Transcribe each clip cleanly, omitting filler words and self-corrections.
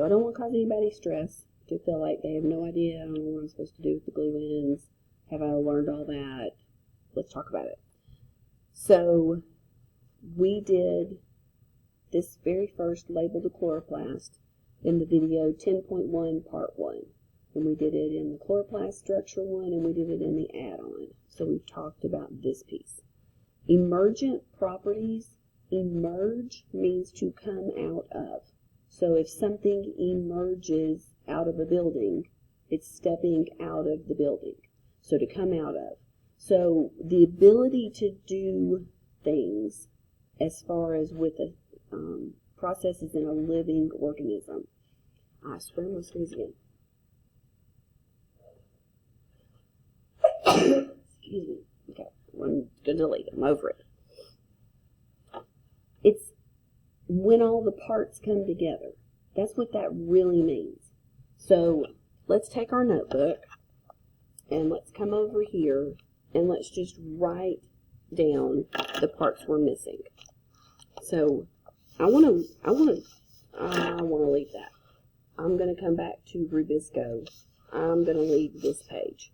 So I don't want to cause anybody stress to feel like they have no idea. I don't know what I'm supposed to do with the glue ends. Have I learned all that? Let's talk about it. So we did this very first label the chloroplast in the video 10.1 part 1. And we did it in the chloroplast structure one, and we did it in the add-on. So we've talked about this piece. Emergent properties. Emerge means to come out of. So if something emerges out of a building, it's stepping out of the building. So to come out of. So the ability to do things as far as with a processes in a living organism. I swear I'm going to sneeze again. Excuse me. Okay, I'm going to delete it. I'm over it. It's when all the parts come together. That's what that really means. So let's take our notebook and let's come over here and let's just write down the parts we're missing. So I want to leave that. I'm going to come back to Rubisco. I'm going to leave this page.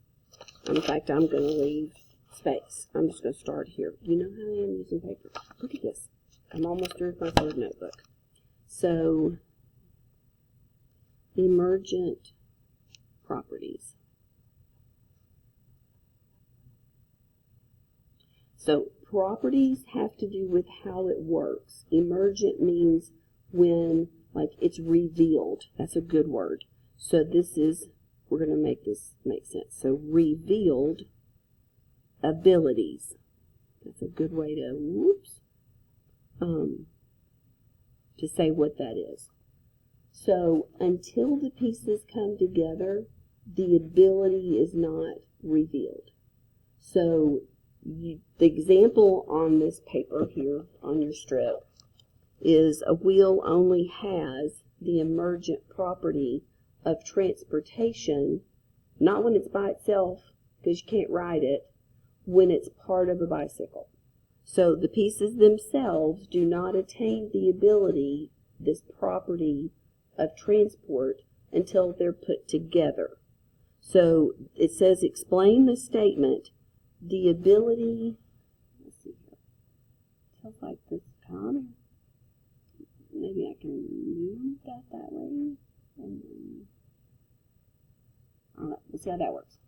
In fact, I'm going to leave space. I'm just going to start here. You know how I am using paper. Look at this. I'm almost through with my third notebook. So, emergent properties. So, properties have to do with how it works. Emergent means when, like, it's revealed. That's a good word. So this is, we're going to make this make sense. So revealed abilities. That's a good way to, to say what that is. So until the pieces come together, the ability is not revealed. So the example on this paper here, on your strip, is a wheel only has the emergent property of transportation, not when it's by itself, because you can't ride it, when it's part of a bicycle. So the pieces themselves do not attain the ability, this property of transport, until they're put together. So it says, explain the statement, the ability, let's see here, it feels like this kind of, maybe I can move that way. And we'll see how that works.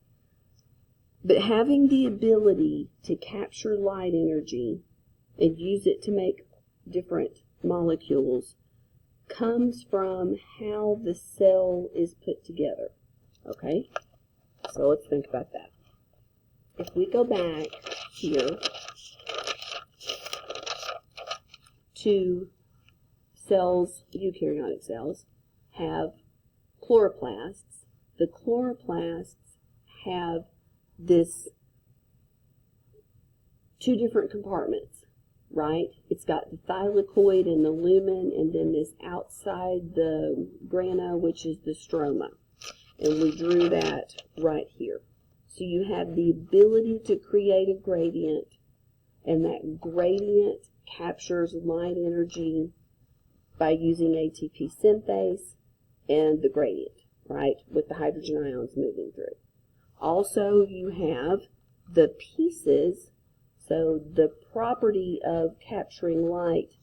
But having the ability to capture light energy and use it to make different molecules comes from how the cell is put together. Okay? So let's think about that. If we go back here to cells, eukaryotic cells, have chloroplasts. The chloroplasts have this two different compartments, right? It's got the thylakoid and the lumen, and then this outside the grana, which is the stroma. And we drew that right here. So you have the ability to create a gradient, and that gradient captures light energy by using ATP synthase and the gradient, right, with the hydrogen ions moving through. Also, you have the pieces, so the property of capturing light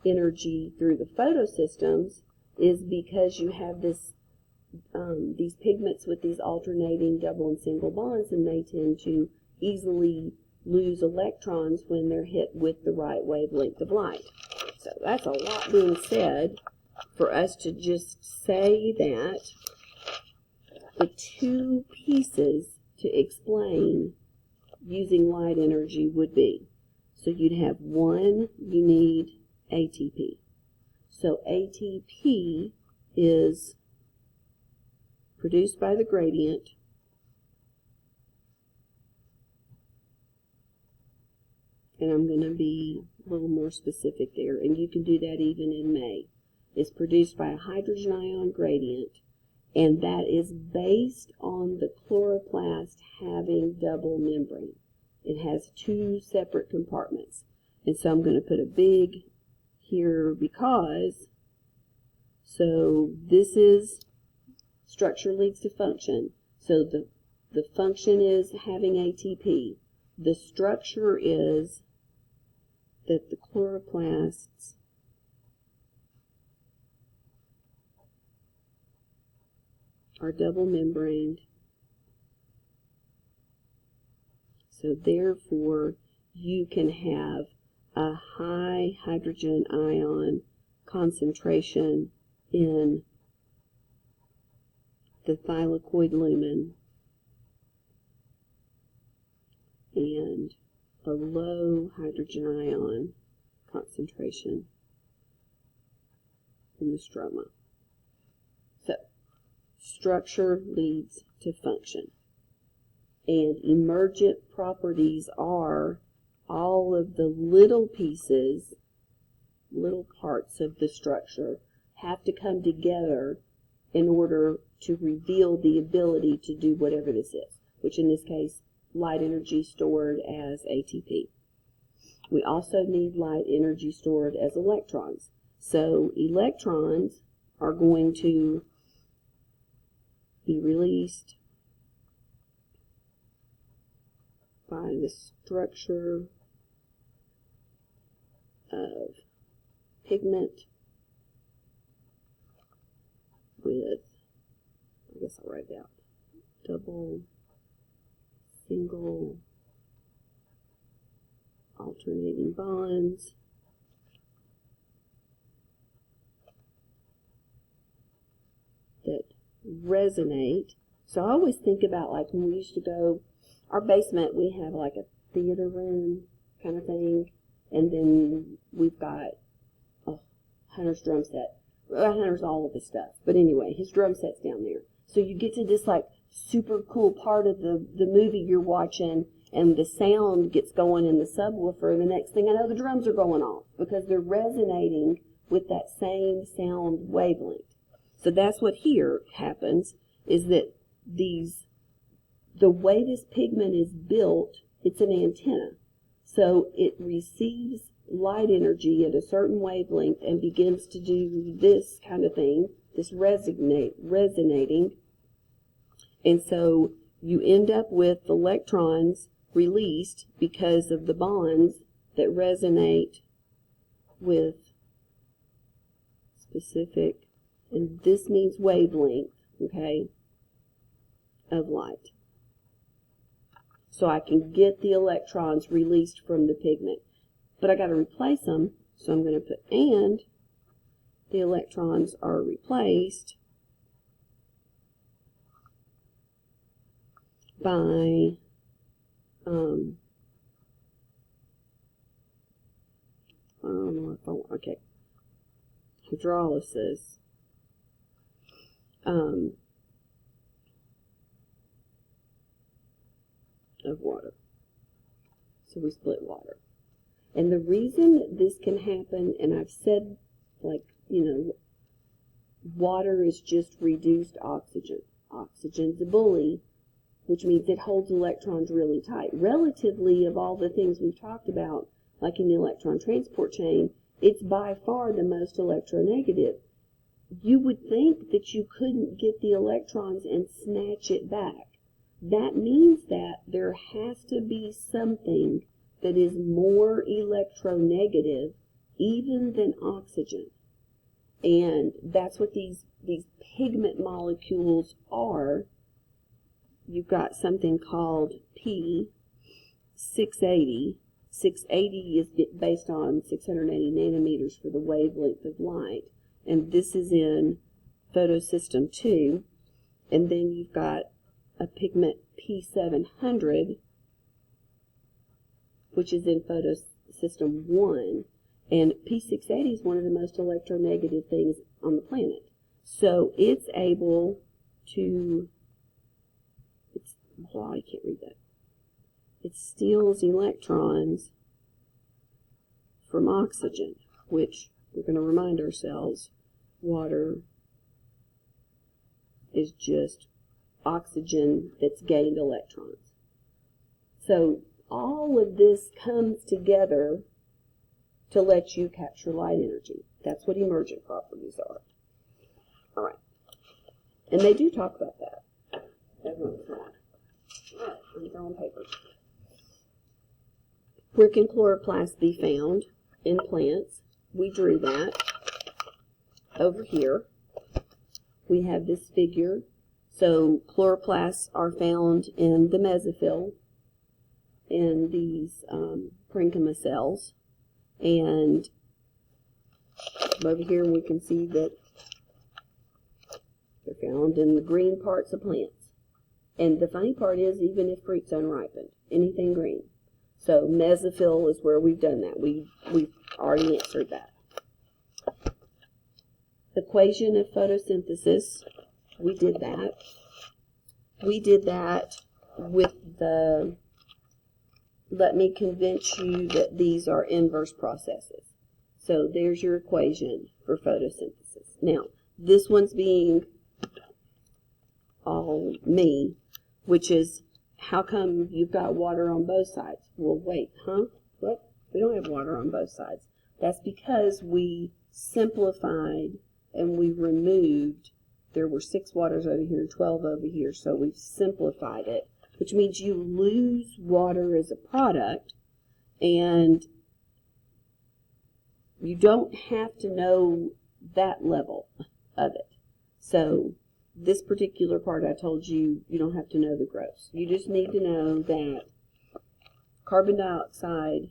energy through the photosystems is because you have this these pigments with these alternating double and single bonds, and they tend to easily lose electrons when they're hit with the right wavelength of light. So that's a lot being said for us to just say that the two pieces to explain using light energy would be, so you'd have one, you need ATP. So ATP is produced by the gradient, and I'm going to be a little more specific there, and you can do that even in May. It's produced by a hydrogen ion gradient, and that is based on the chloroplast having double membrane. It has two separate compartments, and so I'm going to put a big here because, So this is structure leads to function. So the function is having ATP. The structure is that the chloroplasts are double membraned. So therefore, you can have a high hydrogen ion concentration in the thylakoid lumen and a low hydrogen ion concentration in the stroma. So, structure leads to function. And emergent properties are all of the little pieces, little parts of the structure have to come together in order to reveal the ability to do whatever this is, which in this case, light energy stored as ATP. We also need light energy stored as electrons. So electrons are going to be released by the structure of pigment with, I guess I'll write it out, double, single, alternating bonds, that resonate. So I always think about, like, when we used to go, our basement, we have like a theater room kind of thing, and then we've got Hunter's drum set. Hunter's all of his stuff, but anyway, his drum set's down there. So you get to this like super cool part of the movie you're watching, and the sound gets going in the subwoofer, and the next thing I know, the drums are going off because they're resonating with that same sound wavelength. So that's what here happens, is that the way this pigment is built, it's an antenna. So it receives light energy at a certain wavelength and begins to do this kind of thing, this resonating. And so you end up with electrons released because of the bonds that resonate with specific, and this means wavelength, okay, of light. So I can get the electrons released from the pigment. But I got to replace them, so I'm going to put and the electrons are replaced by I don't know if I want, okay, hydrolysis of water. So we split water. And the reason that this can happen, and I've said, like, you know, water is just reduced oxygen. Oxygen's a bully, which means it holds electrons really tight. Relatively, of all the things we've talked about, like in the electron transport chain, it's by far the most electronegative. You would think that you couldn't get the electrons and snatch it back. That means that there has to be something that is more electronegative even than oxygen. And that's what these pigment molecules are. You've got something called P680. 680 is based on 680 nanometers for the wavelength of light. And this is in photosystem 2. And then you've got a pigment P700, which is in photosystem 1. And P680 is one of the most electronegative things on the planet. So it's able to, I can't read that. It steals electrons from oxygen, which we're going to remind ourselves, water is just oxygen that's gained electrons. So all of this comes together to let you capture light energy. That's what emergent properties are. And they do talk about that. Everyone's wrong. Alright, I'm throwing papers. Where can chloroplasts be found in plants? We drew that over here. We have this figure. So chloroplasts are found in the mesophyll, in these parenchyma cells. And over here we can see that they're found in the green parts of plants. And the funny part is, even if fruit's unripened, anything green. So mesophyll is where we've done that. We've already answered that. Equation of photosynthesis, we did that. We did that with the, let me convince you that these are inverse processes. So there's your equation for photosynthesis. Now, this one's being all me, which is, how come you've got water on both sides? Well, wait, huh? What? We don't have water on both sides. That's because we simplified and we removed, there were 6 waters over here and 12 over here, so we've simplified it, which means you lose water as a product, and you don't have to know that level of it. So this particular part I told you, you don't have to know the gross. You just need to know that carbon dioxide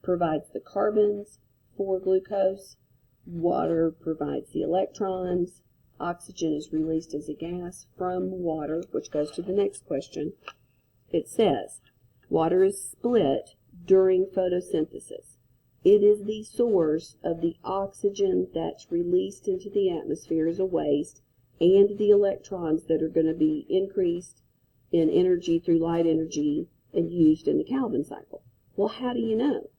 provides the carbons for glucose, water provides the electrons, oxygen is released as a gas from water, which goes to the next question. It says, water is split during photosynthesis. It is the source of the oxygen that's released into the atmosphere as a waste, and the electrons that are going to be increased in energy through light energy and used in the Calvin cycle. Well, how do you know?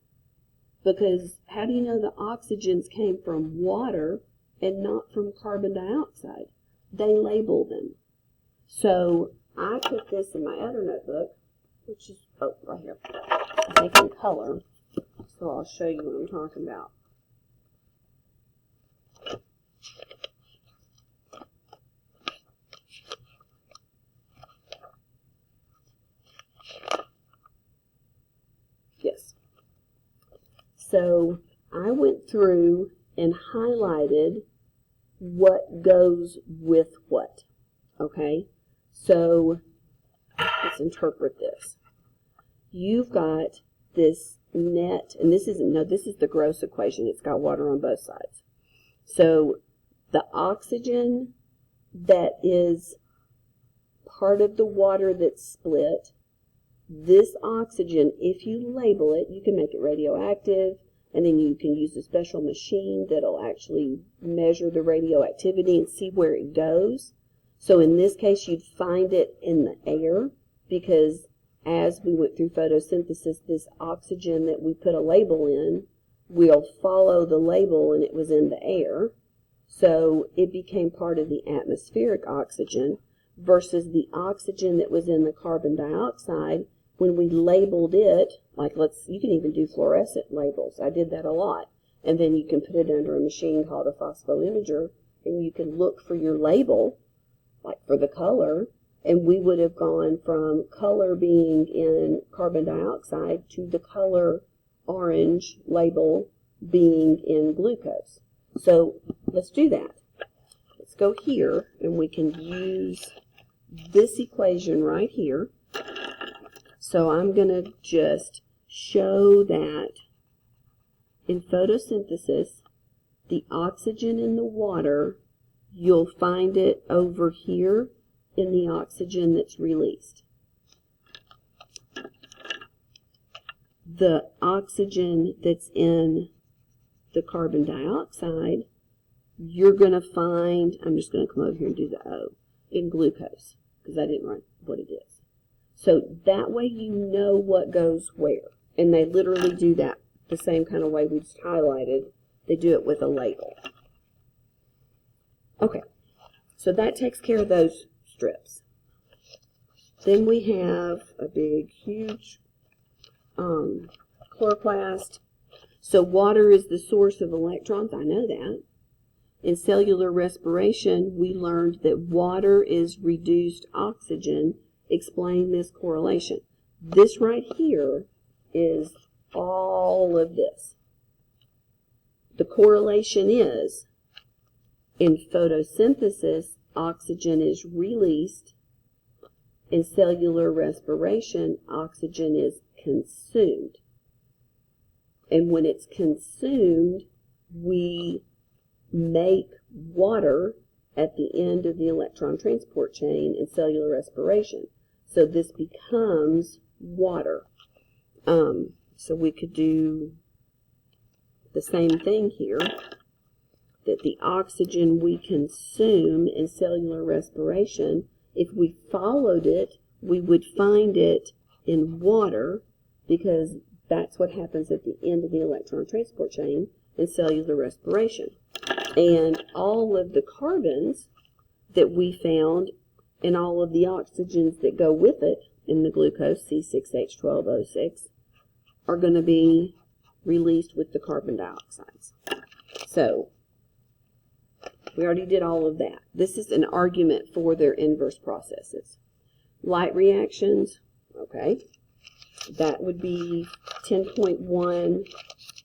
Because how do you know the oxygens came from water and not from carbon dioxide? They label them. So I put this in my other notebook, which is, right here. I'm making color, so I'll show you what I'm talking about. Yes. So I went through and highlighted what goes with what. Okay? So let's interpret this. You've got this net, and this isn't, no, this is the gross equation. It's got water on both sides. So the oxygen that is part of the water that's split, this oxygen, if you label it, you can make it radioactive, and then you can use a special machine that'll actually measure the radioactivity and see where it goes. So in this case, you'd find it in the air, because as we went through photosynthesis, this oxygen that we put a label in will follow the label, and it was in the air. So it became part of the atmospheric oxygen versus the oxygen that was in the carbon dioxide. When we labeled it, like you can even do fluorescent labels. I did that a lot. And then you can put it under a machine called a phosphoimager, and you can look for your label, like for the color, and we would have gone from color being in carbon dioxide to the color orange label being in glucose. So let's do that. Let's go here, and we can use this equation right here. So I'm going to just show that in photosynthesis, the oxygen in the water, you'll find it over here in the oxygen that's released. The oxygen that's in the carbon dioxide, you're going to find, I'm just going to come over here and do the O, in glucose, because I didn't write what it is. So that way you know what goes where. And they literally do that the same kind of way we just highlighted. They do it with a label. Okay, so that takes care of those strips. Then we have a big, huge chloroplast. So water is the source of electrons. I know that. In cellular respiration, we learned that water is reduced oxygen. Explain this correlation. This right here is all of this. The correlation is, in photosynthesis, oxygen is released. In cellular respiration, oxygen is consumed. And when it's consumed, we make water at the end of the electron transport chain in cellular respiration. So this becomes water. So we could do the same thing here, that the oxygen we consume in cellular respiration, if we followed it, we would find it in water, because that's what happens at the end of the electron transport chain in cellular respiration. And all of the carbons that we found and all of the oxygens that go with it in the glucose, C6H12O6, are going to be released with the carbon dioxides. So, we already did all of that. This is an argument for their inverse processes. Light reactions, okay, that would be 10.1,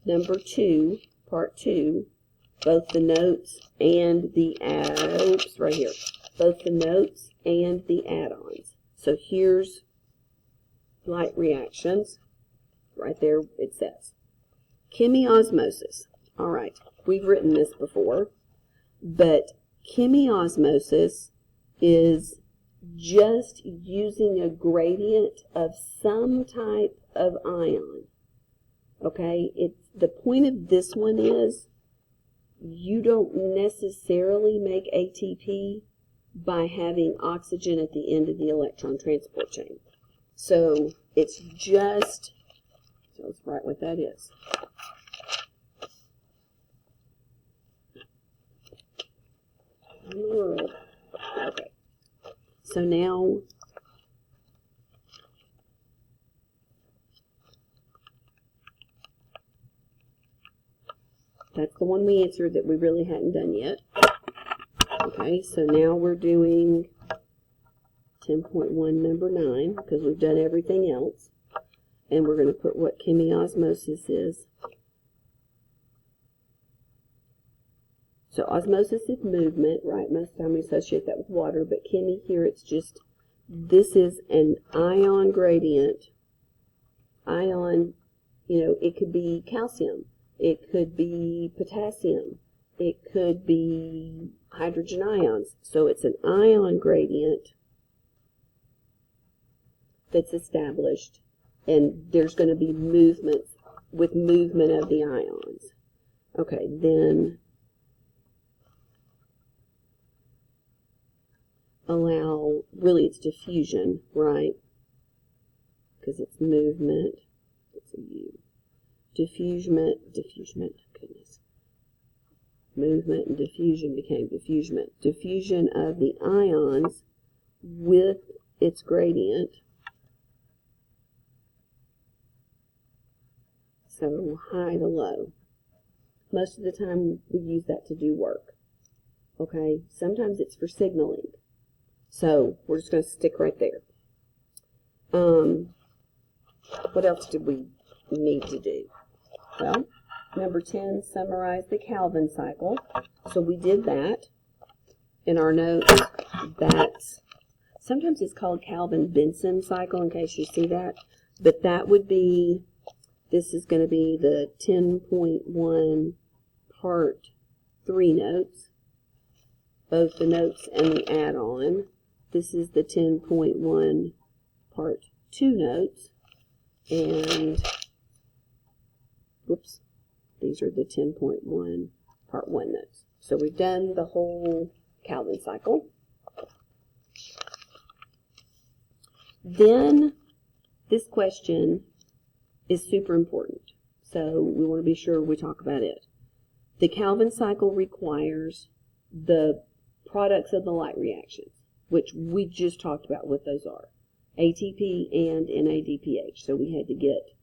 number 2, part 2, both the notes and the right here, both the notes and the add-ons. So here's light reactions. Right there it says. Chemiosmosis. All right, we've written this before, but chemiosmosis is just using a gradient of some type of ion. Okay, the point of this one is you don't necessarily make ATP by having oxygen at the end of the electron transport chain. So it's just, so let's write what that is. Okay. So now that's the one we answered that we really hadn't done yet. Okay, so now we're doing 10.1 number 9, because we've done everything else. And we're going to put what chemiosmosis is. So osmosis is movement, right? Most of the time we associate that with water, but chemi here, it's just, this is an ion gradient. Ion, it could be calcium. It could be potassium. It could be hydrogen ions. So it's an ion gradient that's established, and there's going to be movement with movement of the ions. Okay, then allow, really it's diffusion, right? Because it's movement. It's a U. Diffusion, goodness. Movement and diffusion became diffusion. Diffusion of the ions with its gradient. So high to low. Most of the time we use that to do work. Okay? Sometimes it's for signaling. So we're just going to stick right there. What else did we need to do? Well, number 10, summarize the Calvin cycle. So we did that in our notes. That's, sometimes it's called Calvin-Benson cycle, in case you see that. But that would be, this is going to be the 10.1 part 3 notes, both the notes and the add-on. This is the 10.1 part 2 notes, and whoops, these are the 10.1 part 1 notes. So we've done the whole Calvin cycle. Then this question is super important, so we want to be sure we talk about it. The Calvin cycle requires the products of the light reactions, which we just talked about what those are. ATP and NADPH. So we had to get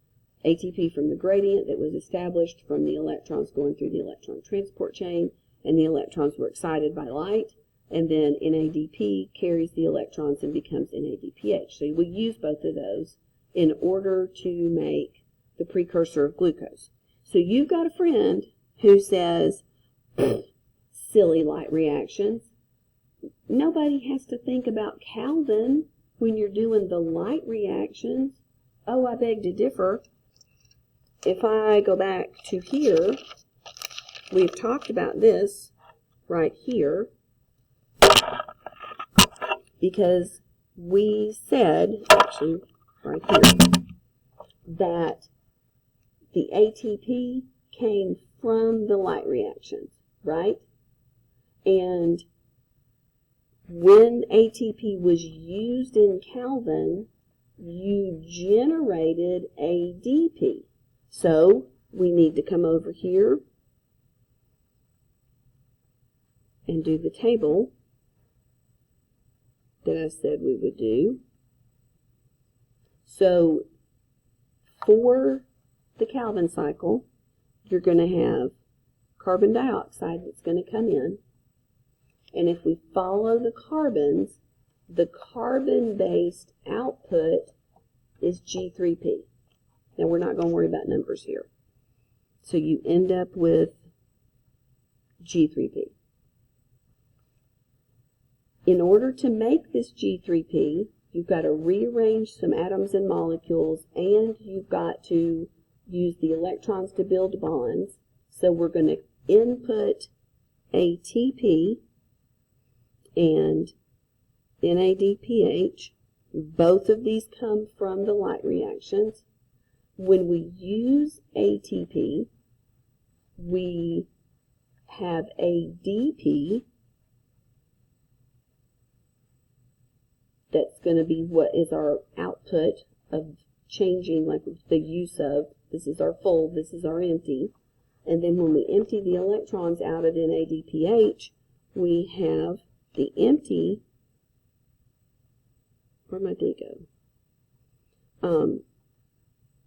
ATP from the gradient that was established from the electrons going through the electron transport chain, and the electrons were excited by light, and then NADP carries the electrons and becomes NADPH. So we use both of those in order to make the precursor of glucose. So you've got a friend who says, silly light reactions. Nobody has to think about Calvin when you're doing the light reactions. Oh, I beg to differ. If I go back to here, we've talked about this right here, because we said, actually right here, that the ATP came from the light reactions, right? And when ATP was used in Calvin, you generated ADP. So we need to come over here and do the table that I said we would do. So for the Calvin cycle, you're going to have carbon dioxide that's going to come in. And if we follow the carbons, the carbon-based output is G3P. Now, we're not going to worry about numbers here. So you end up with G3P. In order to make this G3P, you've got to rearrange some atoms and molecules, and you've got to use the electrons to build bonds. So we're going to input ATP and NADPH. Both of these come from the light reactions. When we use ATP, we have ADP that's going to be what is our output of changing, like the use of, this is our full, this is our empty. And then when we empty the electrons out of NADPH, we have the empty, where my D go?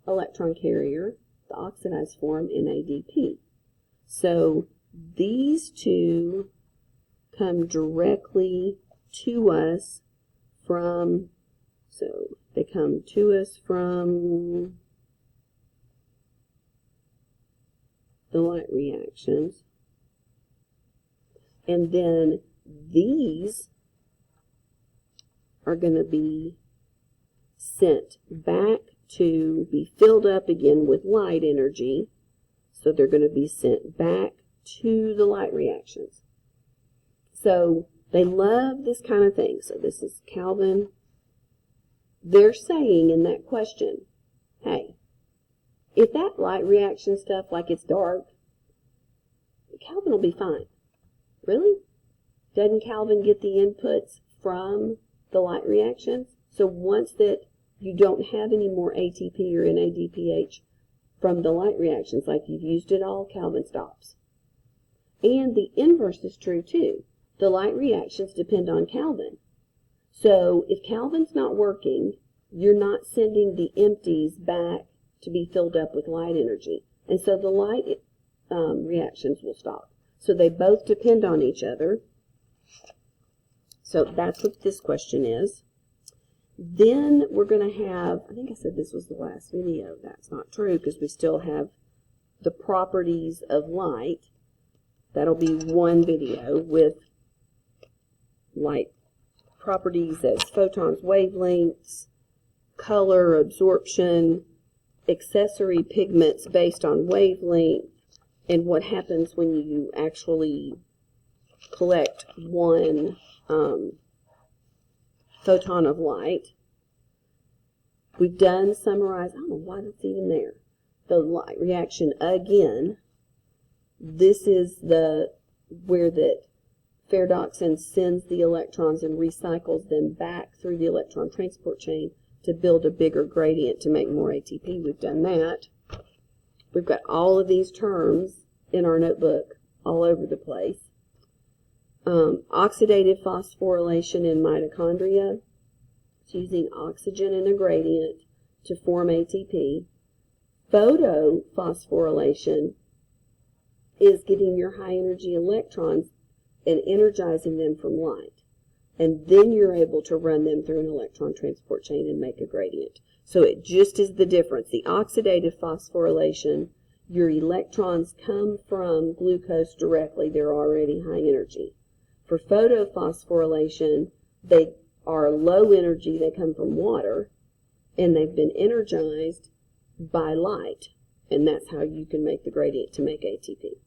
Electron carrier, the oxidized form, NADP. So these two come directly to us from, so they come to us from the light reactions. And then these are going to be sent back to be filled up again with light energy. So they're going to be sent back to the light reactions. So they love this kind of thing. So this is Calvin. They're saying in that question, hey, if that light reaction stuff, like it's dark, Calvin will be fine. Really? Doesn't Calvin get the inputs from the light reactions? So once that you don't have any more ATP or NADPH from the light reactions, like you've used it all, Calvin stops. And the inverse is true too. The light reactions depend on Calvin. So if Calvin's not working, you're not sending the empties back to be filled up with light energy. And so the light reactions will stop. So they both depend on each other. So that's what this question is. Then we're going to have, I think I said this was the last video. That's not true because we still have the properties of light. That'll be one video with light properties as photons, wavelengths, color, absorption, accessory pigments based on wavelength, and what happens when you actually collect one photon of light. We've done summarize, I don't know why that's even there, the light reaction again. This is where that ferredoxin sends the electrons and recycles them back through the electron transport chain to build a bigger gradient to make more ATP. We've done that. We've got all of these terms in our notebook all over the place. Oxidative phosphorylation in mitochondria. It's using oxygen and a gradient to form ATP. Photophosphorylation is getting your high energy electrons and energizing them from light. And then you're able to run them through an electron transport chain and make a gradient. So it just is the difference. The oxidative phosphorylation, your electrons come from glucose directly. They're already high energy. For photophosphorylation, they are low energy. They come from water, and they've been energized by light. And that's how you can make the gradient to make ATP.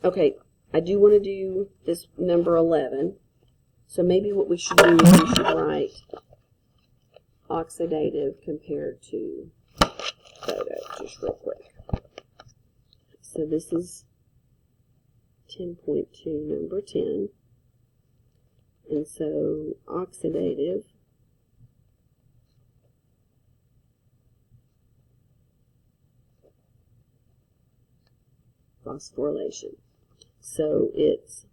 Okay, I do want to do this number 11. So maybe what we should do is we should write oxidative compared to photo, just real quick. So this is 10.2, number 10. And so oxidative phosphorylation. So it's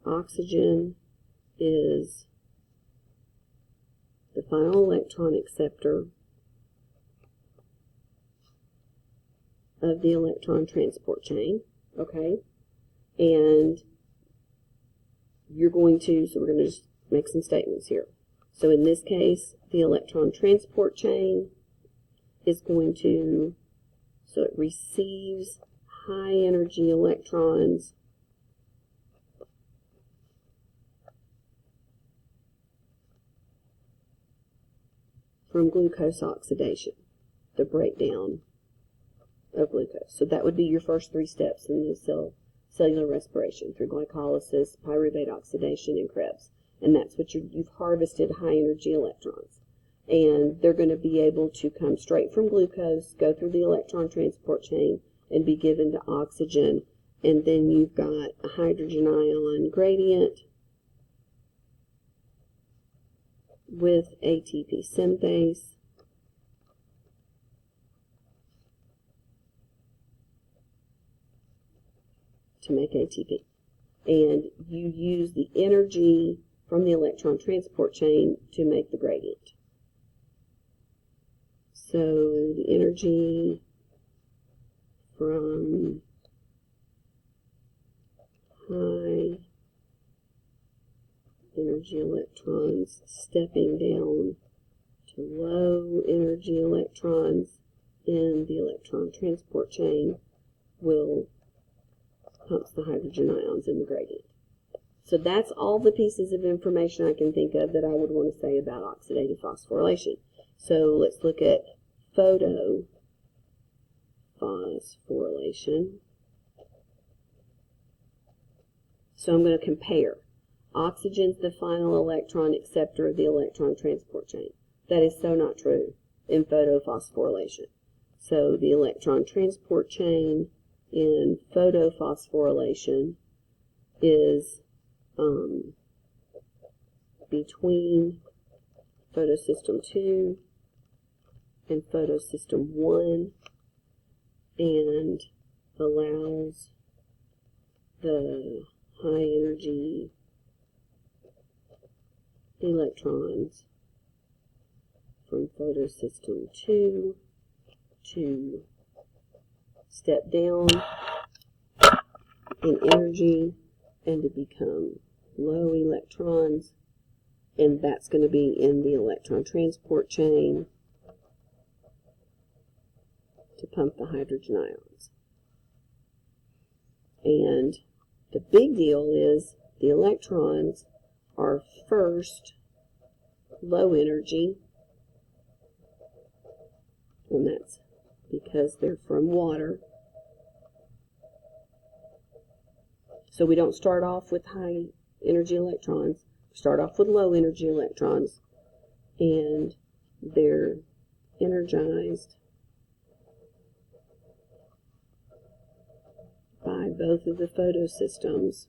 oxygen is the final electron acceptor of the electron transport chain, okay? And you're going to, so we're going to just make some statements here. So in this case, the electron transport chain is going to, so it receives high energy electrons from glucose oxidation, the breakdown of glucose. So that would be your first 3 steps in the cellular respiration, through glycolysis, pyruvate oxidation, and Krebs. And that's what you've harvested high energy electrons. And they're going to be able to come straight from glucose, go through the electron transport chain, and be given to oxygen. And then you've got a hydrogen ion gradient with ATP synthase. To make ATP. And you use the energy from the electron transport chain to make the gradient. So the energy from high energy electrons stepping down to low energy electrons in the electron transport chain will pumps the hydrogen ions in the gradient. So that's all the pieces of information I can think of that I would want to say about oxidative phosphorylation. So let's look at photophosphorylation. So I'm going to compare. Oxygen's the final electron acceptor of the electron transport chain. That is so not true in photophosphorylation. So the electron transport chain in photophosphorylation is between photosystem 2 and photosystem 1, and allows the high energy electrons from photosystem 2 to step down in energy and to become low electrons, and that's going to be in the electron transport chain to pump the hydrogen ions. And the big deal is the electrons are first low energy, and that's because they're from water. So we don't start off with high energy electrons. We start off with low energy electrons, and they're energized by both of the photosystems.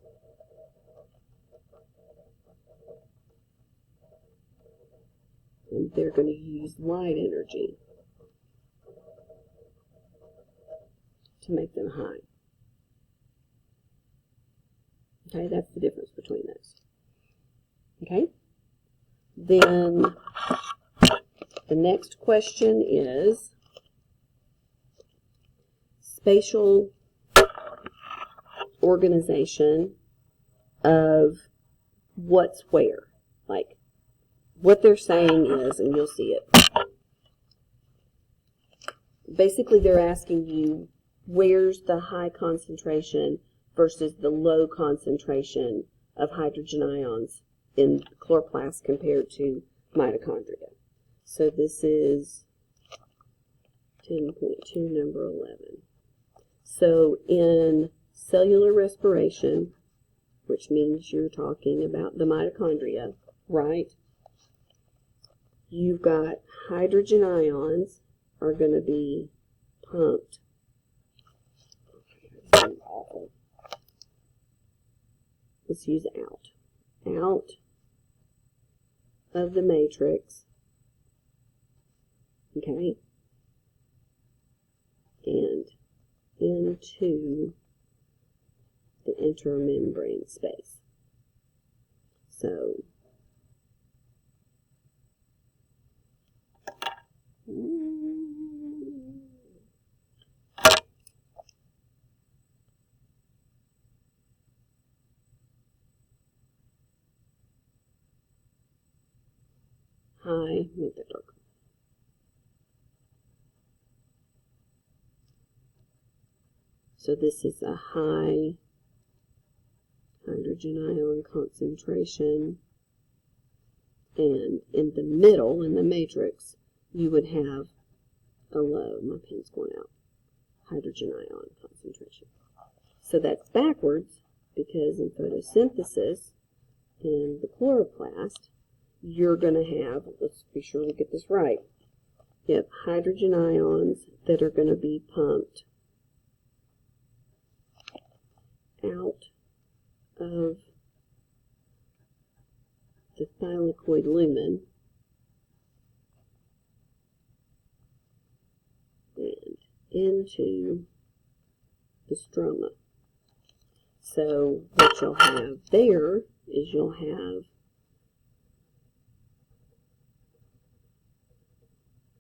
And they're going to use light energy to make them high. Okay, that's the difference between those. Okay? Then the next question is spatial organization of what's where. Like, what they're saying is, and you'll see it, basically they're asking you where's the high concentration versus the low concentration of hydrogen ions in chloroplast compared to mitochondria. So this is 10.2, number 11. So in cellular respiration, which means you're talking about the mitochondria, right? You've got hydrogen ions are going to be pumped. Awful. Let's use out of the matrix, okay, and into the intermembrane space. So high, make that darker. So this is a high hydrogen ion concentration, and in the middle, in the matrix, you would have a low, my pen's going out, hydrogen ion concentration. So that's backwards, because in photosynthesis, in the chloroplast, you're going to have, let's be sure we get this right, you have hydrogen ions that are going to be pumped out of the thylakoid lumen and into the stroma. So what you'll have there is you'll have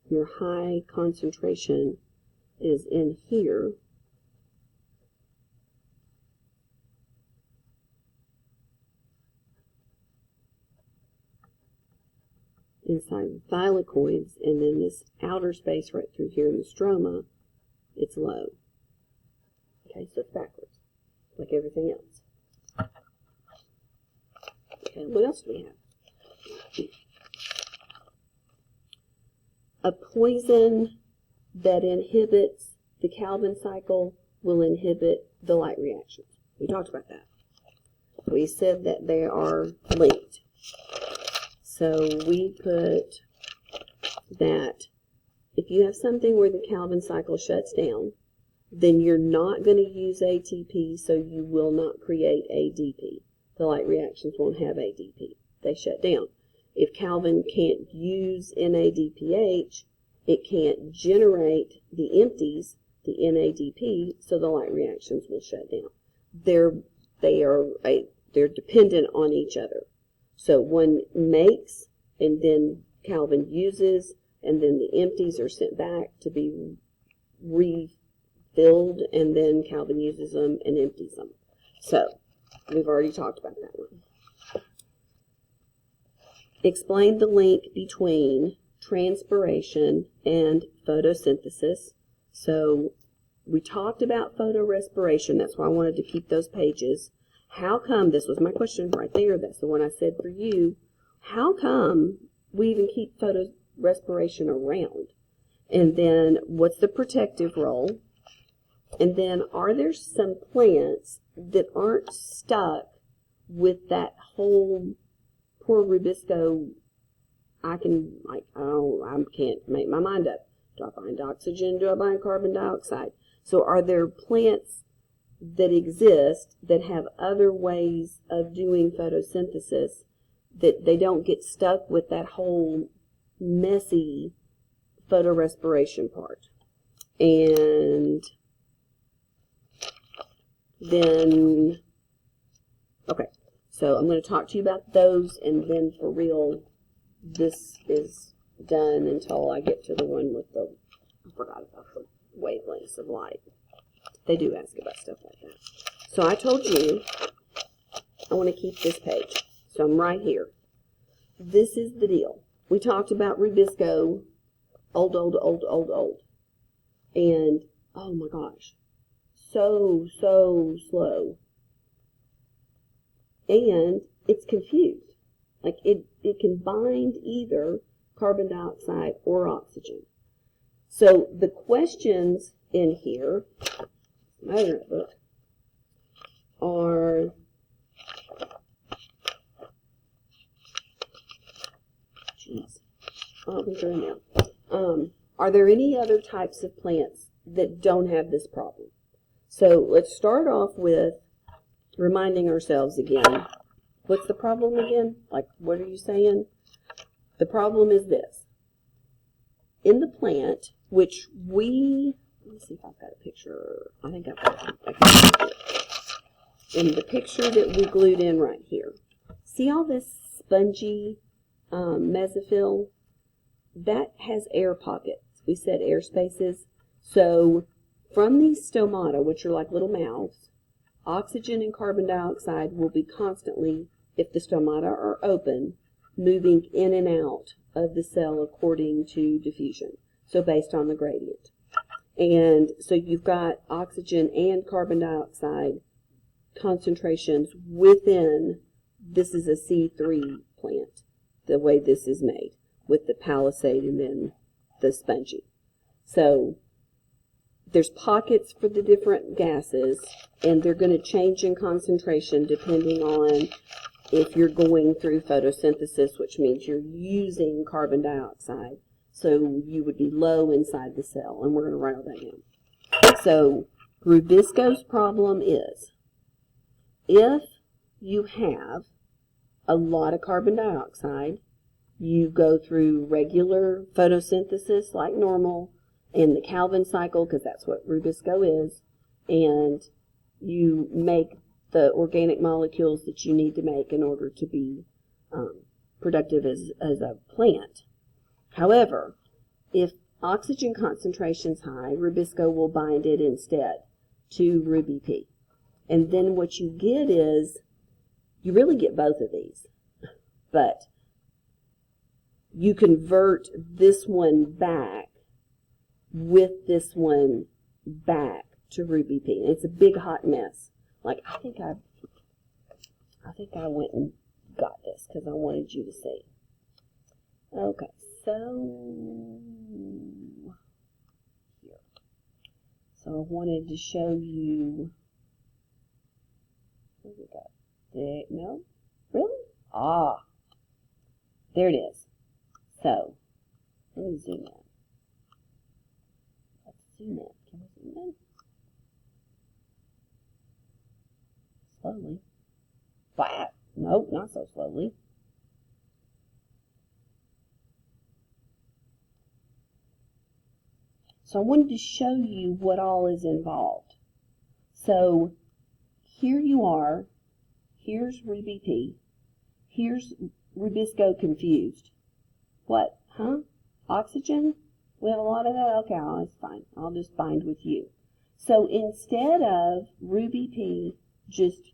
your high concentration is in here, inside the thylakoids, and then this outer space right through here in the stroma, it's low. Okay, so it's backwards, like everything else. Okay, what else do we have? A poison that inhibits the Calvin cycle will inhibit the light reactions. We talked about that. We said that they are linked. So we put that if you have something where the Calvin cycle shuts down, then you're not going to use ATP, so you will not create ADP. The light reactions won't have ADP. They shut down. If Calvin can't use NADPH, it can't generate the empties, the NADP, so the light reactions will shut down. They're dependent on each other. So one makes, and then Calvin uses, and then the empties are sent back to be refilled, and then Calvin uses them and empties them. So we've already talked about that one. Explain the link between transpiration and photosynthesis. So we talked about photorespiration. That's why I wanted to keep those pages. How come, this was my question right there, that's the one I said for you, how come we even keep photorespiration around? And then what's the protective role? And then are there some plants that aren't stuck with that whole poor Rubisco, I can't make my mind up. Do I find oxygen? Do I find carbon dioxide? So are there plants that exist that have other ways of doing photosynthesis that they don't get stuck with that whole messy photorespiration part? And then, okay, so I'm going to talk to you about those, and then for real, this is done until I get to the one with the, I forgot about the wavelengths of light. They do ask about stuff like that. So I told you I want to keep this page. So I'm right here. This is the deal. We talked about Rubisco, old. And, oh my gosh, so slow. And it's confused. Like, it can bind either carbon dioxide or oxygen. So the questions in here, my notebook, are, geez, I don't think they're in there. Are there any other types of plants that don't have this problem? So let's start off with reminding ourselves again. What's the problem again? Like, what are you saying? The problem is this. In the plant, which let me see if I've got a picture. I think I've got a picture. In the picture that we glued in right here. See all this spongy mesophyll? That has air pockets. We said air spaces. So from these stomata, which are like little mouths, oxygen and carbon dioxide will be constantly, if the stomata are open, moving in and out of the cell according to diffusion. So based on the gradient. And so you've got oxygen and carbon dioxide concentrations within, this is a C3 plant, the way this is made, with the palisade and then the spongy. So there's pockets for the different gases, and they're going to change in concentration depending on if you're going through photosynthesis, which means you're using carbon dioxide. So you would be low inside the cell, and we're going to write all that down. So Rubisco's problem is, if you have a lot of carbon dioxide, you go through regular photosynthesis like normal, in the Calvin cycle, because that's what Rubisco is, and you make the organic molecules that you need to make in order to be productive as a plant. However, if oxygen concentration is high, Rubisco will bind it instead to Ruby P. And then what you get is, you really get both of these, but you convert this one back with this one back to Ruby P. And it's a big hot mess. Like, I think I went and got this because I wanted you to see. Okay, so here. So I wanted to show you. Where we go? There, no, really? Ah, there it is. So let me zoom in. Zoom in. Can we zoom in? Slowly. Wow. Nope, not so slowly. So I wanted to show you what all is involved. So here you are. Here's Ruby P. Here's Rubisco confused. What? Huh? Oxygen? We have a lot of that? Okay, oh, that's fine. I'll just bind with you. So instead of Ruby P just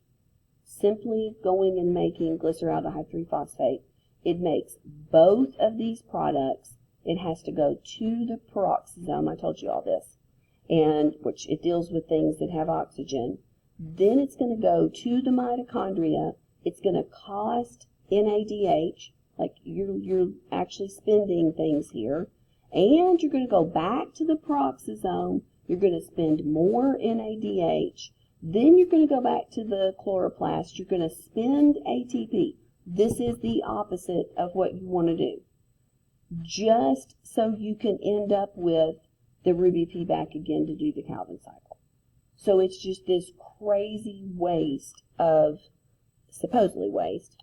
simply going and making glyceraldehyde 3-phosphate, it makes both of these products. It has to go to the peroxisome. I told you all this. And which it deals with things that have oxygen. Then it's going to go to the mitochondria. It's going to cost NADH, like you're actually spending things here. And you're going to go back to the peroxisome. You're going to spend more NADH. Then you're going to go back to the chloroplast. You're going to spend ATP. This is the opposite of what you want to do. Just so you can end up with the Ruby P back again to do the Calvin cycle. So it's just this crazy waste of, supposedly waste,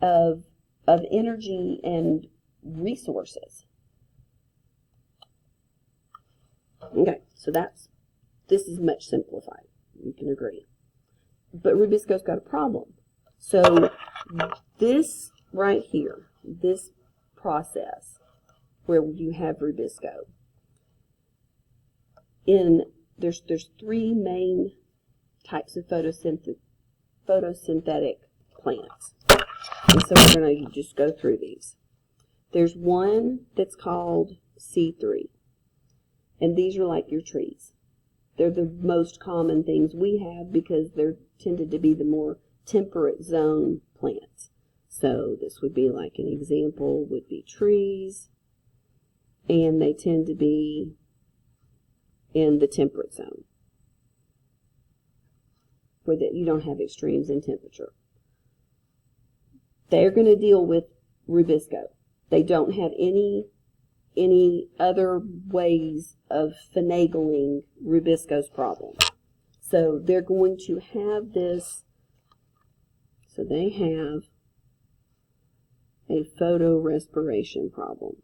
of energy and resources. Okay, so this is much simplified. You can agree. But Rubisco's got a problem. So this right here, this process where you have Rubisco, there's three main types of photosynthetic plants. And so we're going to just go through these. There's one that's called C3. And these are like your trees. They're the most common things we have because they're tended to be the more temperate zone plants. So this would be like an example would be trees. And they tend to be in the temperate zone, where you don't have extremes in temperature. They're going to deal with rubisco. They don't have any other ways of finagling rubisco's problem. So they're going to have this, so they have a photorespiration problem.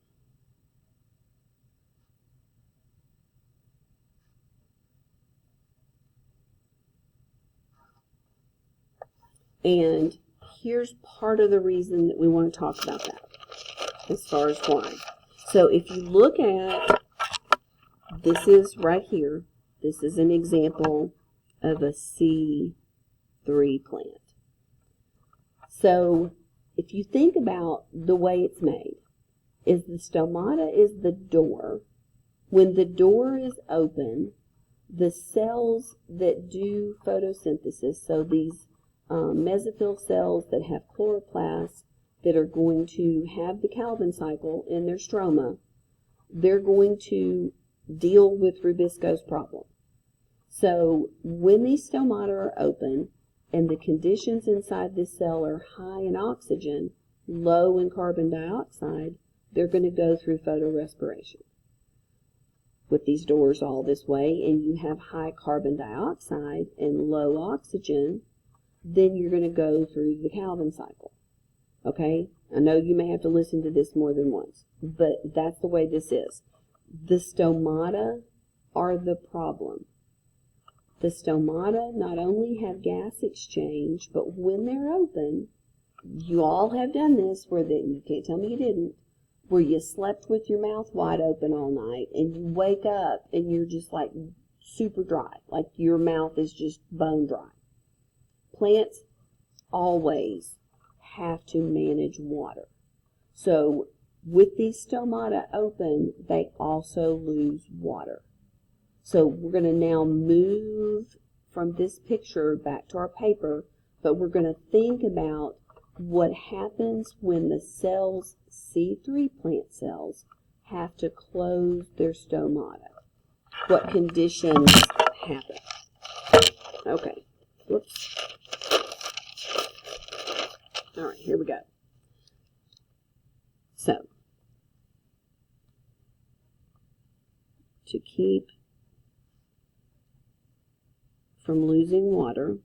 And here's part of the reason that we want to talk about that, as far as why. So if you look at, this is right here, this is an example of a C3 plant. So if you think about the way it's made, is the stomata is the door. When the door is open, the cells that do photosynthesis, so these mesophyll cells that have chloroplasts that are going to have the Calvin cycle in their stroma, they're going to deal with rubisco's problem. So when these stomata are open and the conditions inside this cell are high in oxygen, low in carbon dioxide, they're going to go through photorespiration. With these doors all this way, and you have high carbon dioxide and low oxygen, then you're going to go through the Calvin cycle. Okay? I know you may have to listen to this more than once, but that's the way this is. The stomata are the problem. The stomata not only have gas exchange, but when they're open, you all have done this, you can't tell me you didn't, where you slept with your mouth wide open all night, and you wake up and you're just like super dry, like your mouth is just bone dry. Plants always have to manage water. So with these stomata open, they also lose water. So we're going to now move from this picture back to our paper, but we're going to think about what happens when the cells, C3 plant cells, have to close their stomata. What conditions happen? Okay. Whoops. All right, here we go. So, to keep from losing water,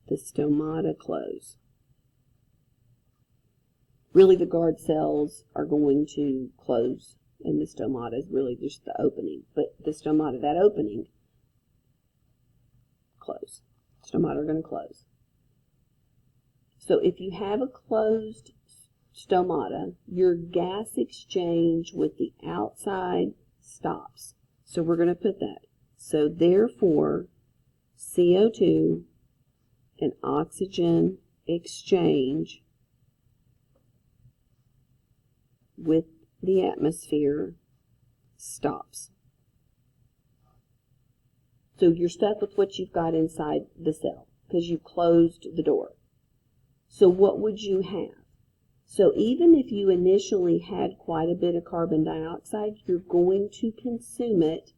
the stomata close. Really, the guard cells are going to close, and the stomata is really just the opening. But the stomata, that opening, close. Stomata are going to close. So if you have a closed stomata, your gas exchange with the outside stops. So we're going to put that. So therefore, CO2 and oxygen exchange with the atmosphere stops. So you're stuck with what you've got inside the cell because you closed the door. So what would you have? So even if you initially had quite a bit of carbon dioxide, you're going to consume it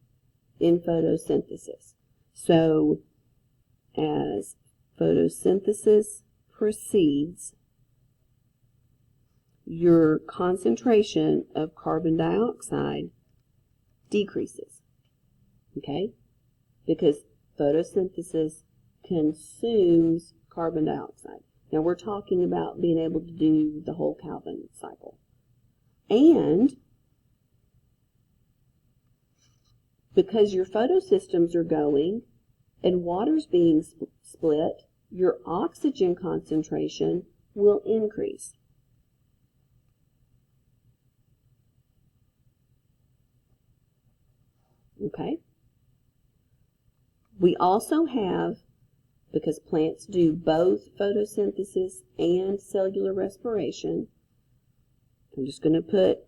in photosynthesis. So as photosynthesis proceeds, your concentration of carbon dioxide decreases. Okay? Because photosynthesis consumes carbon dioxide. Now we're talking about being able to do the whole Calvin cycle. And because your photosystems are going and water's being split, your oxygen concentration will increase. Okay. We also have, because plants do both photosynthesis and cellular respiration, I'm just going to put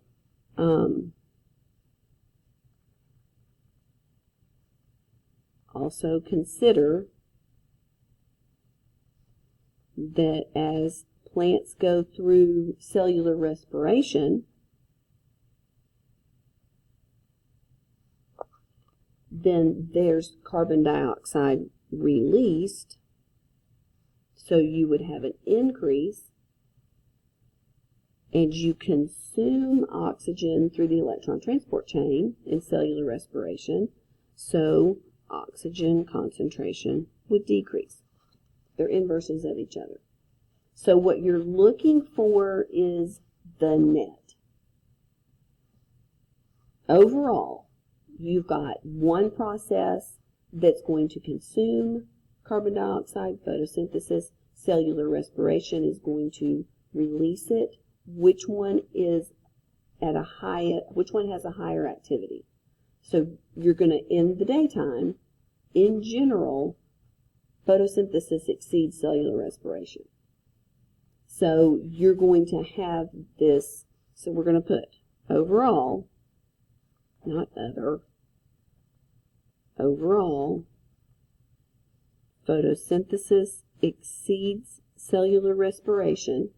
also consider that as plants go through cellular respiration, then there's carbon dioxide released, so you would have an increase, and you consume oxygen through the electron transport chain in cellular respiration, so oxygen concentration would decrease. They're inverses of each other. So what you're looking for is the net. Overall, you've got one process that's going to consume carbon dioxide, photosynthesis. Cellular respiration is going to release it. Which one is at a which one has a higher activity? So you're going to, in the daytime, in general, photosynthesis exceeds cellular respiration. So you're going to have this, so we're going to put overall, not other, overall, photosynthesis exceeds cellular respiration,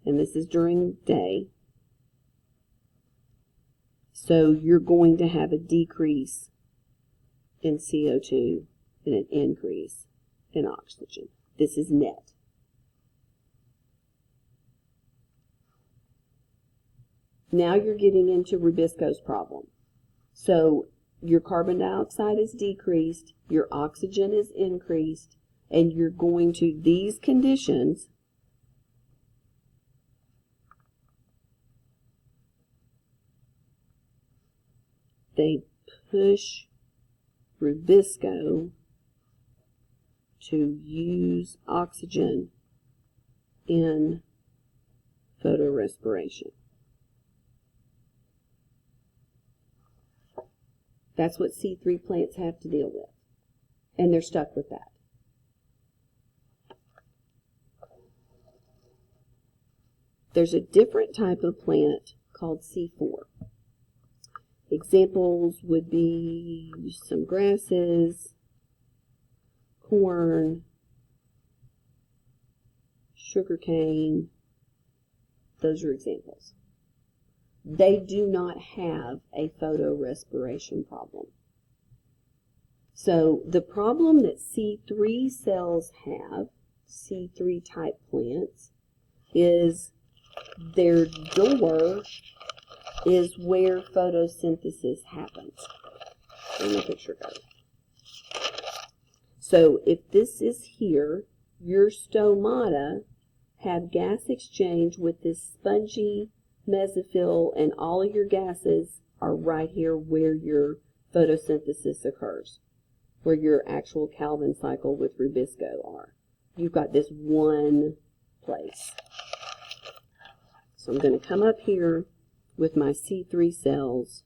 and this is during day. So you're going to have a decrease in CO2 and an increase in oxygen. This is net. Now you're getting into Rubisco's problem. So your carbon dioxide is decreased, your oxygen is increased, and you're going to, these conditions they push Rubisco to use oxygen in photorespiration. That's what C3 plants have to deal with, and they're stuck with that. There's a different type of plant called C4. Examples would be some grasses, corn, sugarcane. Those are examples. They do not have a photorespiration problem. So the problem that C3 cells have, C3 type plants, is their door is where photosynthesis happens. Let me picture that. So if this is here, your stomata have gas exchange with this spongy mesophyll, and all of your gases are right here where your photosynthesis occurs, where your actual Calvin cycle with Rubisco are. You've got this one place. So I'm going to come up here with my C3 cells,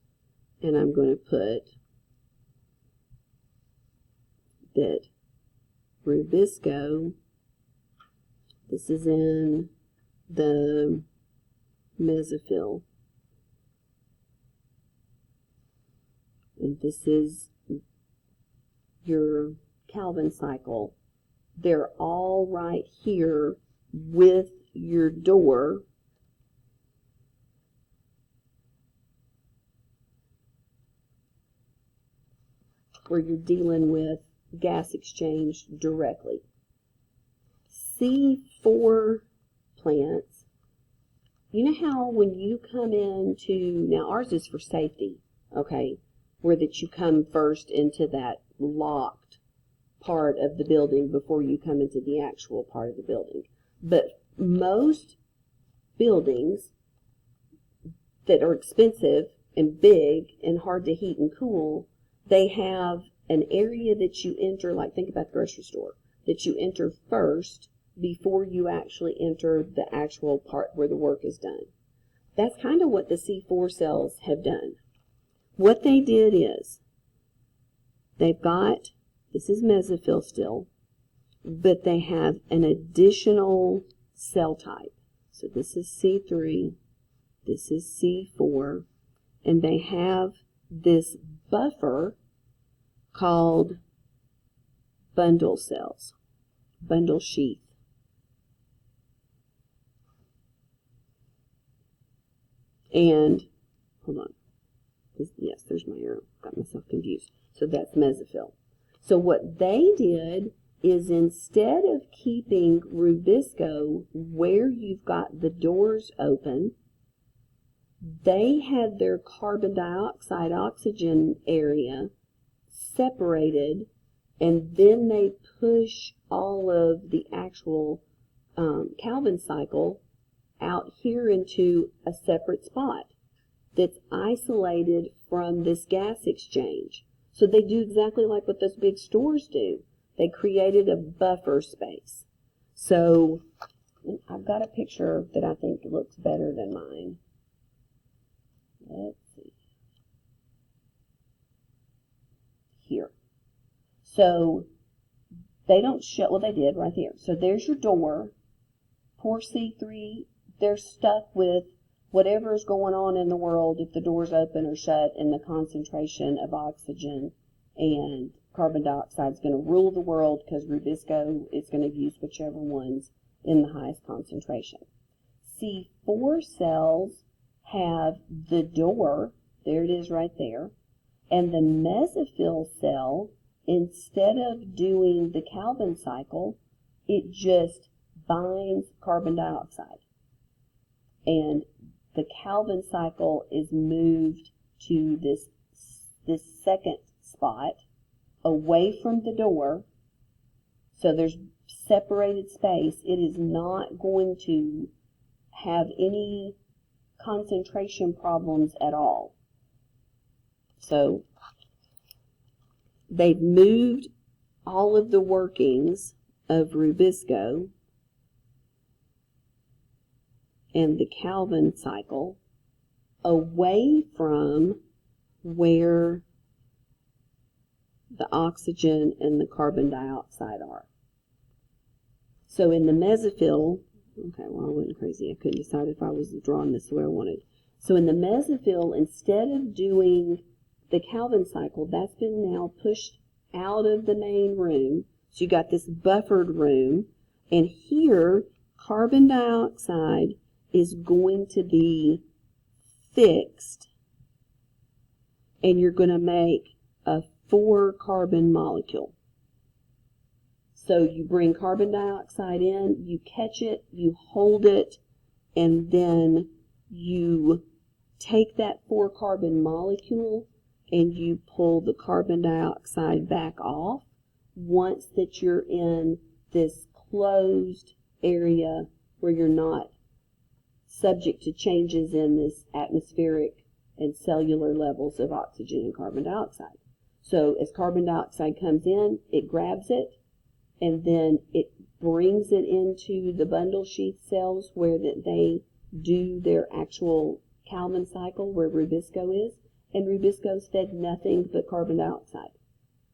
and I'm going to put that Rubisco, this is in the mesophyll, and this is your Calvin cycle. They're all right here with your door, where you're dealing with gas exchange directly. C4 plants, you know how when you come into, now ours is for safety, okay, where that you come first into that locked part of the building before you come into the actual part of the building. But most buildings that are expensive and big and hard to heat and cool, they have an area that you enter, like think about the grocery store, that you enter first before you actually enter the actual part where the work is done. That's kind of what the C4 cells have done. What they did is, they've got, this is mesophyll still, but they have an additional cell type. So this is C3, this is C4, and they have this buffer called bundle cells, bundle sheath. And, hold on, yes, there's my arrow, got myself confused. So that's mesophyll. So what they did is, instead of keeping Rubisco where you've got the doors open, they had their carbon dioxide oxygen area separated, and then they push all of the actual Calvin cycle out here into a separate spot that's isolated from this gas exchange. So they do exactly like what those big stores do. They created a buffer space. So I've got a picture that I think looks better than mine. Let's see. Here. So they don't show, well, they did right there. So there's your door. Poor C3, they're stuck with whatever's going on in the world if the door's open or shut, and the concentration of oxygen and carbon dioxide is going to rule the world, because Rubisco is going to use whichever one's in the highest concentration. C4 cells have the door, there it is right there, and the mesophyll cell, instead of doing the Calvin cycle, it just binds carbon dioxide. And the Calvin cycle is moved to this second spot away from the door. So there's separated space. It is not going to have any concentration problems at all. So they've moved all of the workings of Rubisco and the Calvin cycle away from where the oxygen and the carbon dioxide are. So in the mesophyll, okay, well, I wasn't crazy. I couldn't decide if I was drawing this the way I wanted. So in the mesophyll, instead of doing the Calvin cycle, that's been now pushed out of the main room. So you got this buffered room, and here carbon dioxide is going to be fixed, and you're going to make a 4-carbon molecule. So you bring carbon dioxide in, you catch it, you hold it, and then you take that 4-carbon molecule and you pull the carbon dioxide back off once that you're in this closed area where you're not subject to changes in this atmospheric and cellular levels of oxygen and carbon dioxide. So as carbon dioxide comes in, it grabs it, and then it brings it into the bundle sheath cells where that they do their actual Calvin cycle, where Rubisco is. And Rubisco's fed nothing but carbon dioxide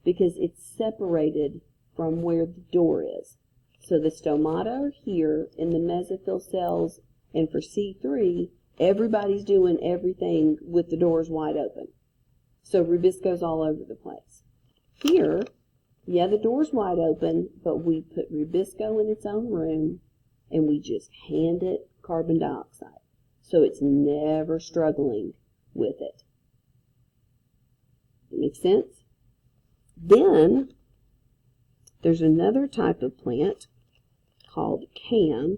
because it's separated from where the door is. So the stomata are here in the mesophyll cells, and for C3, everybody's doing everything with the doors wide open. So Rubisco's all over the place. Here, yeah, the door's wide open, but we put Rubisco in its own room, and we just hand it carbon dioxide. So it's never struggling with it. Make sense? Then, there's another type of plant called CAM.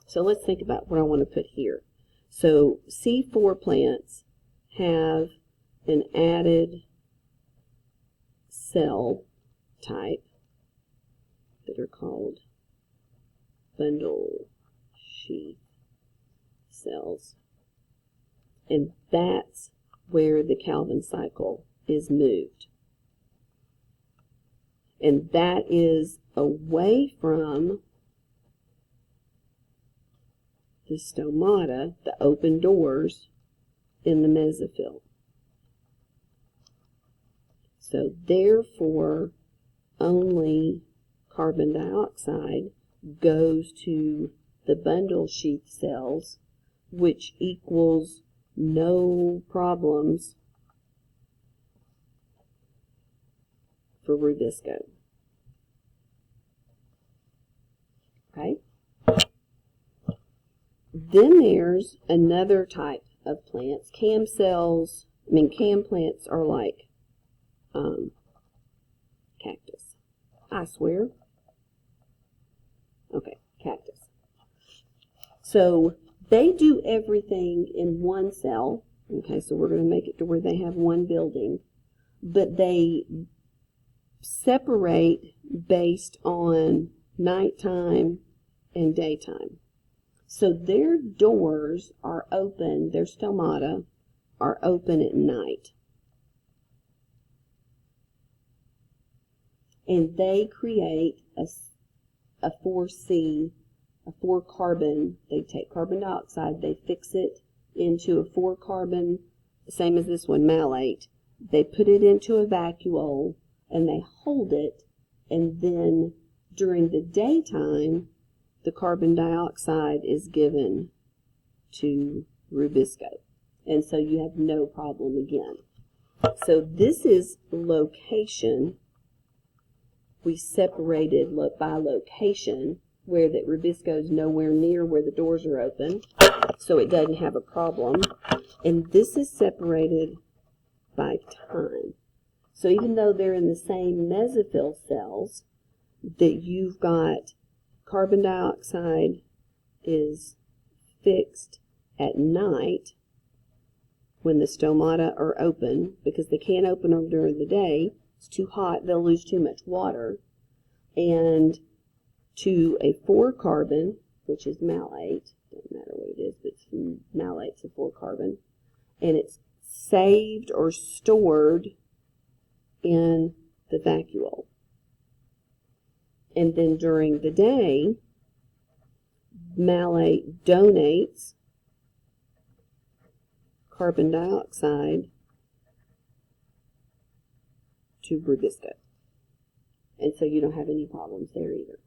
So let's think about what I want to put here. So C4 plants have an added cell type that are called bundle sheath cells. And that's where the Calvin cycle is moved. And that is away from the stomata, the open doors in the mesophyll. So therefore, only carbon dioxide goes to the bundle sheath cells, which equals no problems for rubisco. Okay? Then there's another type of plants. Cam plants are like cactus. I swear. Okay, cactus. So they do everything in one cell. Okay, so we're going to make it to where they have one building. But they separate based on nighttime and daytime. So their doors are open, their stomata are open at night. And they create a 4C, a 4-carbon. They take carbon dioxide, they fix it into a 4-carbon, same as this one, malate. They put it into a vacuole and they hold it, and then during the daytime, the carbon dioxide is given to rubisco. And so you have no problem again. So this is location. We separated by location where that rubisco is nowhere near where the doors are open, so it doesn't have a problem. And this is separated by time. So even though they're in the same mesophyll cells, that you've got carbon dioxide is fixed at night when the stomata are open, because they can't open them during the day. It's too hot, they'll lose too much water. And to a 4-carbon, which is malate, doesn't matter what it is, but malate's a 4-carbon, and it's saved or stored in the vacuole. And then during the day, malate donates carbon dioxide to rubisco. And so you don't have any problems there either.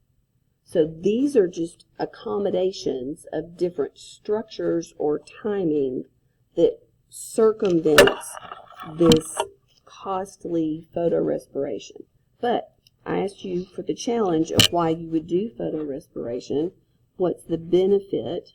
So these are just accommodations of different structures or timing that circumvents this costly photorespiration. But I asked you for the challenge of why you would do photorespiration. What's the benefit?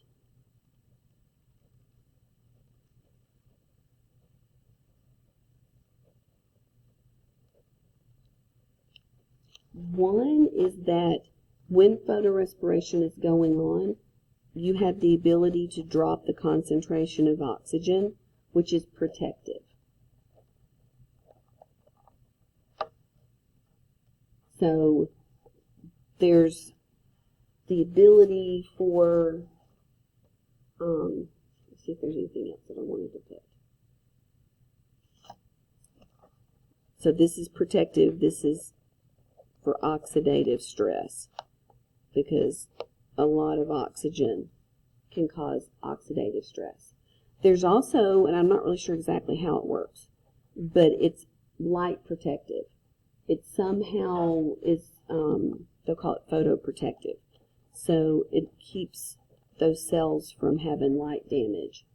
One is that when photorespiration is going on, you have the ability to drop the concentration of oxygen, which is protective. So there's the ability for, let's see if there's anything else that I wanted to put. So this is protective, this is for oxidative stress, because a lot of oxygen can cause oxidative stress. There's also, and I'm not really sure exactly how it works, but it's light protective. It somehow is, they'll call it photoprotective. So it keeps those cells from having light damage.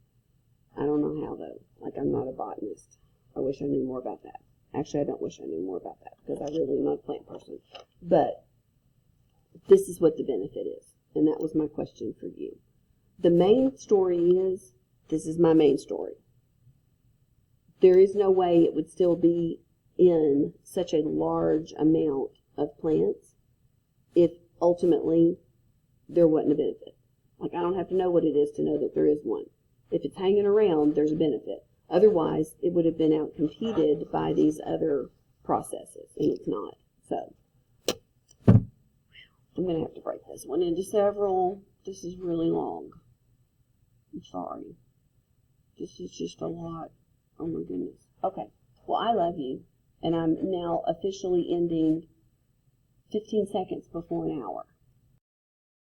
I don't know how though. Like, I'm not a botanist. I wish I knew more about that. Actually, I don't wish I knew more about that, because I really am not a plant person. But this is what the benefit is. And that was my question for you. The main story is, this is my main story. There is no way it would still be in such a large amount of plants if ultimately there wasn't a benefit. Like, I don't have to know what it is to know that there is one. If it's hanging around, there's a benefit. Otherwise, it would have been outcompeted by these other processes, and it's not. So, I'm going to have to break this one into several. This is really long. I'm sorry. This is just a lot. Oh my goodness. Okay. Well, I love you. And I'm now officially ending 15 seconds before an hour.